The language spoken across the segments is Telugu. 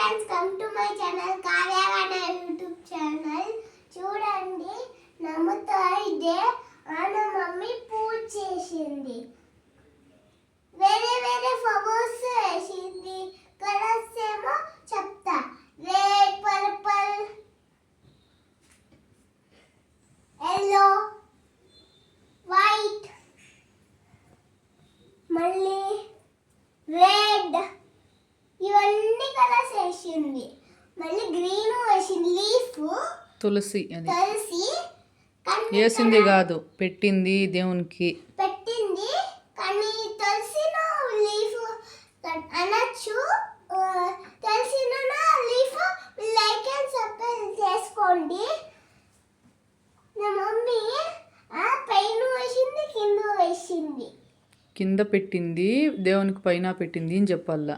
Friends, come to my channel Kavyagana YouTube channel. చూడండి, నమ్మతో ఇదే ఆన మమ్మీ పూజ చేసింది. వేరే వేరే ఫ్లవర్స్ వేసింది. కలర్స్ ఏమో చెప్తా. రెడ్, పర్పుల్, ఎల్లో, వైట్, మళ్ళీ రెడ్, ఇవన్నీ కలర్స్ వేసింది. మళ్ళీ గ్రీన్ వేసింది. లీఫ్ తులసి అని వేసింది కాదు, పెట్టింది దేవునికి. పెట్టింది కానీ తులసిలో లీఫ్ అనొచ్చు. తులసిలో లీఫ్ లైక్ అండ్ సబ్స్క్రైబ్ చేసుకోండి. నా మమ్మీ పైన వేసింది, కింద వేసింది. కింద పెట్టింది దేవునికి, పైన పెట్టింది అని చెప్పాలా.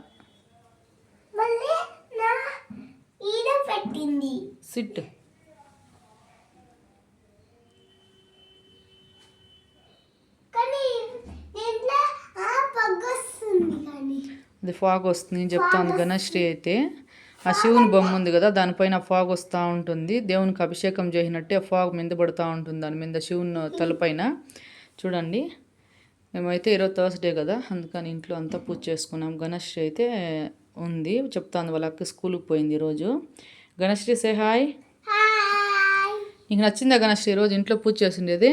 మళ్ళీ నా ఈడ పెట్టింది. సిట్. కానీ దీంట్లో పగ్గు వస్తుంది. కానీ అది ఫాగ్ వస్తుంది చెప్తాను. గణశ్రీ అయితే ఆ శివుని బొమ్మ ఉంది కదా, దానిపైన ఫాగ్ వస్తూ ఉంటుంది. దేవునికి అభిషేకం చేసినట్టే ఫాగ్ మీద పడుతూ ఉంటుంది దాని మీద, శివుని తలపైన. చూడండి, మేమైతే ఈరోజు థర్స్డే కదా, అందుకని ఇంట్లో అంతా పూజ చేసుకున్నాం. గణశ్రీ అయితే ఉంది, చెప్తాను వాళ్ళ అక్క స్కూల్కి పోయింది ఈరోజు. Ganasri say hi. నీకు నచ్చిందా గణశ్రీ ఈరోజు ఇంట్లో పూజ చేసిండేది?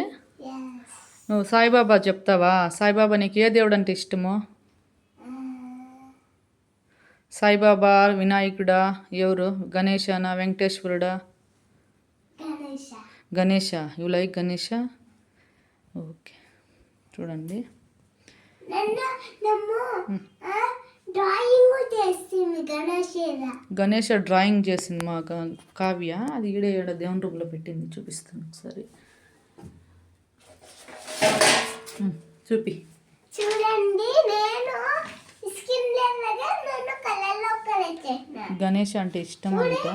నువ్వు సాయిబాబా చెప్తావా? సాయిబాబా నీకు ఏ దేవుడు అంటే ఇష్టమో? సాయిబాబా, వినాయకుడా, ఎవరు? గణేశనా, వెంకటేశ్వరుడా? Ganesha. You like Ganesha? Okay. చూడండి, గణేష డ్రాయింగ్ చేసింది మా కావ్య. అది ఈడ దేవుని రూమ్లో పెట్టింది, చూపిస్తాను ఒకసారి. చూపి. చూడండి, నేను స్కిన్ గణేష్ అంటే ఇష్టం అంట.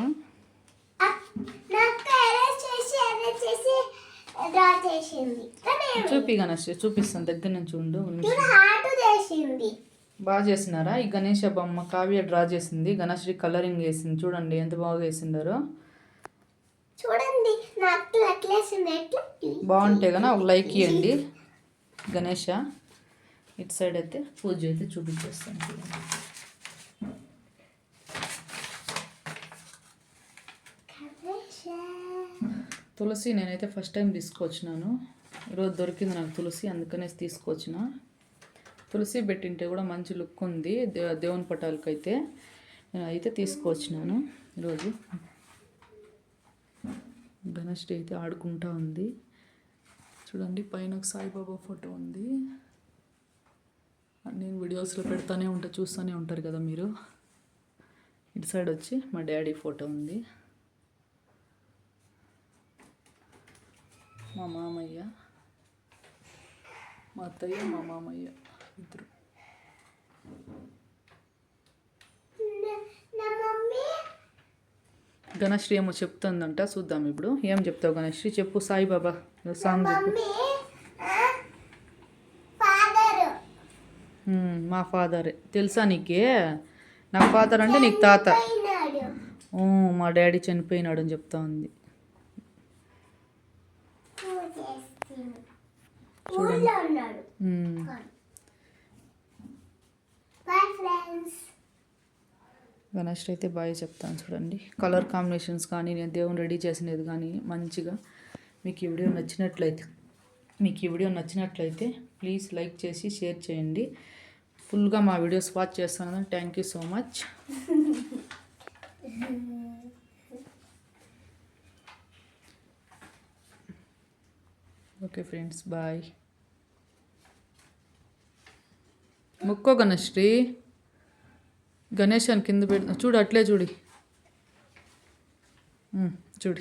చూపి గణేష్, చూపిస్తాను దగ్గర నుంచి ఉండు. బాగా చేసినారా? ఈ గణేష బొమ్మ కావ్య డ్రా చేసింది, గణేష్కి కలరింగ్ వేసింది. చూడండి ఎంత బాగా వేసిండారో. చూడండి, బాగుంటాయి కదా, ఒక లైక్ ఇవ్వండి. గణేష ఇటు సైడ్ అయితే పూజ అయితే చూపించేస్తాను. తులసి నేనైతే ఫస్ట్ టైం తీసుకొచ్చినాను. ఈరోజు దొరికింది నాకు తులసి, అందుకనేసి తీసుకొచ్చిన. తులసి పెట్టింటే కూడా మంచి లుక్ ఉంది దేవుని పటాలకైతే. నేను అయితే తీసుకొచ్చినాను ఈరోజు. గణేష్ అయితే ఆడుకుంటా ఉంది. చూడండి, పైన ఒక సాయిబాబా ఫోటో ఉంది. నేను వీడియోస్లో పెడతానే ఉంటా, చూస్తూనే ఉంటారు కదా మీరు. ఇటు సైడ్ వచ్చి మా డాడీ ఫోటో ఉంది. మా మామయ్య, మా అత్తయ్య, మా మామయ్య ఇద్దరు. గణశ్రీ ఏమో చెప్తుందంట, చూద్దాం ఇప్పుడు. ఏం చెప్తావు గణశ్రీ? చెప్పు. సాయిబాబా సాంగ్ చెప్పు. మా ఫాదరే తెలుసా నీకే? నా ఫాదర్ అంటే నీకు తాత. మా డాడీ చనిపోయినాడు అని చెప్తా ఉంది. గణేష్ అయితే బాగా చెప్తాను. చూడండి, కలర్ కాంబినేషన్స్ కానీ నేను దేవుని రెడీ చేసినది కానీ మంచిగా. మీకు ఈ వీడియో నచ్చినట్లయితే ప్లీజ్ లైక్ చేసి షేర్ చేయండి. ఫుల్గా మా వీడియోస్ వాచ్ చేస్తున్నాను. Thank you so much. Okay friends, bye. ముక్కో గణశ్రీ. గణేష్ అని కింద పెట్టి చూడు, అట్లే చూడి. చూడు.